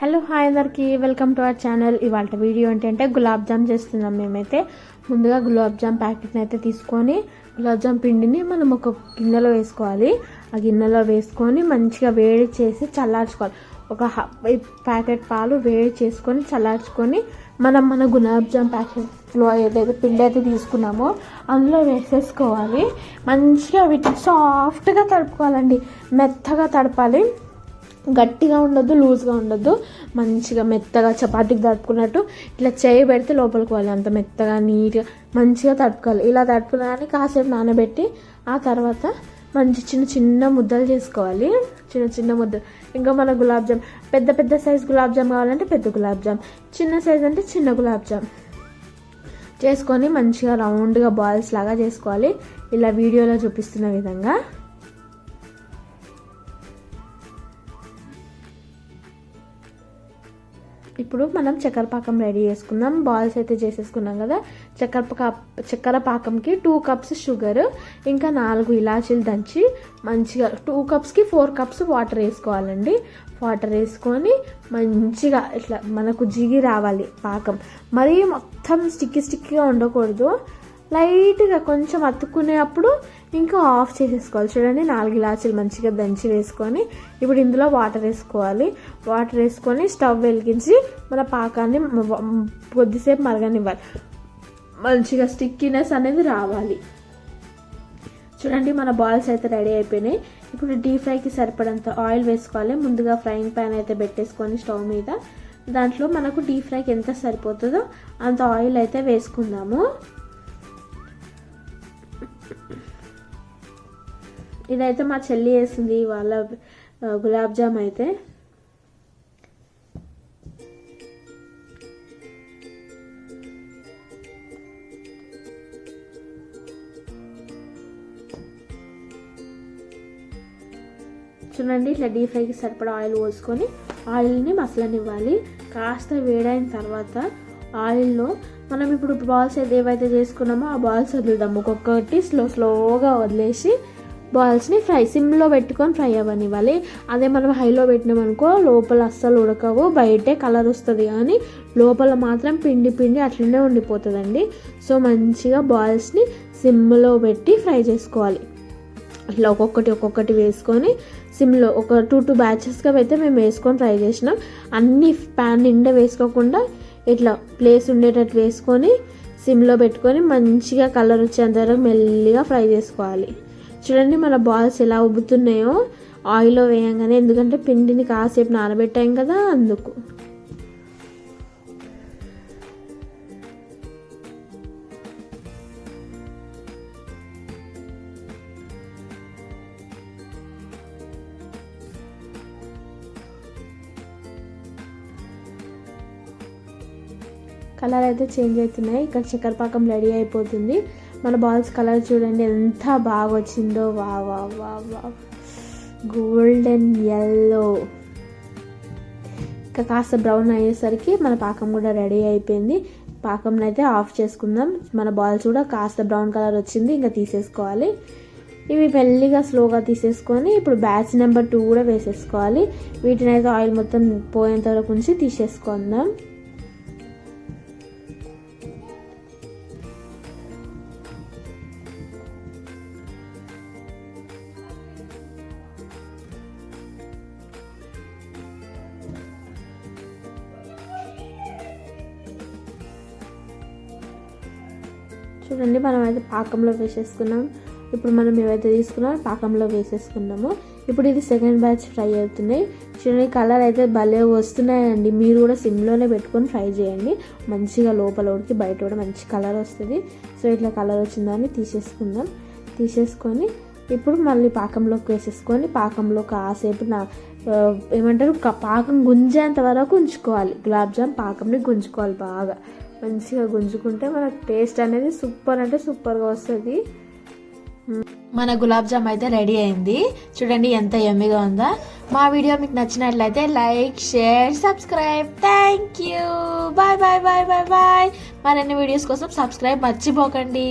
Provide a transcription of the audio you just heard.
Hello hi అందరికీ welcome to our channel. ఇవాళ video ఏంటంటే గులాబ్ జామ్ చేస్తున్నాం. మేమైతే ముందుగా గులాబ్ జామ్ ప్యాకెట్ని అయితే తీసుకొని గులాబ్ జామ్ పిండిని మనం ఒక గిన్నెలో వేసుకోవాలి. ఆ గిన్నెలో వేసుకొని మంచిగా వేడి చేసి చల్లార్చుకోవాలి. ఒక ప్యాకెట్ పాలు వేడి చేసుకొని చల్లార్చుకొని మన గులాబ్ జామ్ ప్యాకెట్లో ఏదైతే పిండి అయితే తీసుకున్నామో అందులో వేసేసుకోవాలి. మంచిగా వీటిని సాఫ్ట్గా తడుపుకోవాలండి. మెత్తగా తడపాలి, గట్టిగా ఉండొద్దు, లూజ్గా ఉండొద్దు. మంచిగా మెత్తగా చపాతీకి తడుపుకున్నట్టు ఇట్లా చేయి పెడితే లోపలికి పోవాలి. అంత మెత్తగా నీట్గా మంచిగా తడుపుకోవాలి. ఇలా తడుపుకుని కాసేపు నానబెట్టి ఆ తర్వాత మంచి చిన్న చిన్న ముద్దలు చేసుకోవాలి. చిన్న చిన్న ముద్దలు. ఇంకా మన గులాబ్ జామ్ పెద్ద సైజ్ గులాబ్ జామ్ కావాలంటే పెద్ద గులాబ్ జామ్, చిన్న సైజ్ అంటే చిన్న గులాబ్ జామ్ చేసుకొని మంచిగా రౌండ్గా బాల్స్ లాగా చేసుకోవాలి. ఇలా వీడియోలో చూపిస్తున్న విధంగా. ఇప్పుడు మనం చక్కెర పాకం రెడీ చేసుకుందాం. బాల్స్ అయితే చేసేసుకున్నాం కదా. చక్కెర పాకంకి 2 కప్స్ షుగర్, ఇంకా 4 ఇలాచీలు దంచి మంచిగా 2 కప్స్కి 4 కప్స్ వాటర్ వేసుకోవాలండి. వాటర్ వేసుకొని మంచిగా ఇట్లా మనకు జిగి రావాలి పాకం. మరీ మొత్తం స్టిక్కీగా ఉండకూడదు. లైట్గా కొంచెం అతుక్కునేటప్పుడు ఇంకా ఆఫ్ చేసేసుకోవాలి. చూడండి, 4 ఇలాచీలు మంచిగా దంచి వేసుకొని ఇప్పుడు ఇందులో వాటర్ వేసుకోవాలి. వాటర్ వేసుకొని స్టవ్ వెలిగించి మన పాకాన్ని కొద్దిసేపు మరగనివ్వాలి. మంచిగా స్టిక్కీనెస్ అనేది రావాలి. చూడండి, మన బాల్స్ అయితే రెడీ అయిపోయినాయి. ఇప్పుడు డీప్ ఫ్రైకి సరిపడంత ఆయిల్ వేసుకోవాలి. ముందుగా ఫ్రైయింగ్ ప్యాన్ అయితే పెట్టేసుకొని స్టవ్ మీద దాంట్లో మనకు డీప్ ఫ్రైకి ఎంత సరిపోతుందో అంత ఆయిల్ అయితే వేసుకుందాము. ఇదైతే మా చెల్లి వేసింది వాళ్ళ గులాబ్ జామ్ అయితే. చూడండి, ఇట్లా డీప్ ఫ్రైకి సరిపడా ఆయిల్ పోసుకొని ఆయిల్ని మసలనివ్వాలి. కాస్త వేడైన తర్వాత ఆయిల్లో మనం ఇప్పుడు బాల్స్ ఏవైతే చేసుకున్నామో ఆ బాల్స్ వదులుదాం. ఒక్కొక్కటి స్లోగా వదిలేసి బాల్స్ని సిమ్లో పెట్టుకొని ఫ్రై అవ్వనివ్వాలి. అదే మనం హైలో పెట్టినామనుకో లోపల అస్సలు ఉడకవు, బయటే కలర్ వస్తుంది కానీ లోపల మాత్రం పిండి అట్లనే ఉండిపోతుందండి. సో మంచిగా బాల్స్ని సిమ్లో పెట్టి ఫ్రై చేసుకోవాలి. ఇట్లా ఒక్కొక్కటి వేసుకొని సిమ్లో ఒక 2 బ్యాచెస్గా అయితే మేము వేసుకొని ఫ్రై చేసినాం. అన్ని ప్యాన్ నిండా వేసుకోకుండా ఇట్లా ప్లేస్ ఉండేటట్టు వేసుకొని సిమ్లో పెట్టుకొని మంచిగా కలర్ వచ్చేంత వరకు మెల్లిగా ఫ్రై చేసుకోవాలి. చూడండి, మన బాల్స్ ఎలా ఉబ్బుతున్నాయో ఆయిల్లో వేయంగానే. ఎందుకంటే పిండిని కాసేపు నానబెట్టాం కదా, అందుకు. కలర్ అయితే చేంజ్ అవుతున్నాయి. ఇక్కడ చక్కెర పాకం రెడీ అయిపోతుంది. మన బాల్స్ కలర్ చూడండి ఎంత బాగా వచ్చిందో. వా గోల్డెన్ ఎల్లో. ఇంకా కాస్త బ్రౌన్ అయ్యేసరికి మన పాకం కూడా రెడీ అయిపోయింది. పాకంని అయితే ఆఫ్ చేసుకుందాం. మన బాల్స్ కూడా కాస్త బ్రౌన్ కలర్ వచ్చింది. ఇంకా తీసేసుకోవాలి. ఇవి మెల్లిగా స్లోగా తీసేసుకొని ఇప్పుడు బ్యాచ్ నెంబర్ 2 కూడా వేసేసుకోవాలి. వీటిని అయితే ఆయిల్ మొత్తం పోయేంత వరకు ఉంచి తీసేసుకుందాం. చూడండి, మనం అయితే పాకంలో వేసేసుకున్నాం. ఇప్పుడు మనం ఏవైతే తీసుకున్నామో పాకంలో వేసేసుకున్నాము. ఇప్పుడు ఇది సెకండ్ బ్యాచ్ ఫ్రై అవుతున్నాయి. చూడండి, కలర్ అయితే భలే వస్తున్నాయండి. మీరు కూడా సిమ్లోనే పెట్టుకొని ఫ్రై చేయండి. మంచిగా లోపల ఉడికి బయట కూడా మంచి కలర్ వస్తుంది. సో ఇట్లా కలర్ వచ్చిందని తీసేసుకుందాం. తీసేసుకొని ఇప్పుడు మళ్ళీ పాకంలోకి వేసేసుకొని పాకంలో కాసేపు ఏమంటారు పాకం గుంజేంత వరకు ఉంచుకోవాలి. గులాబ్ జామ్ పాకంని గుంజుకోవాలి. బాగా మంచిగా గుంజుకుంటే మనకు టేస్ట్ అనేది సూపర్ అంటే సూపర్గా వస్తుంది. మన గులాబ్ జామ్ అయితే రెడీ అయింది. చూడండి ఎంత యమ్మీగా ఉందా. మా వీడియో మీకు నచ్చినట్లయితే like, share, subscribe. Thank you. Bye. మరిన్ని వీడియోస్ కోసం సబ్స్క్రైబ్ మర్చిపోకండి.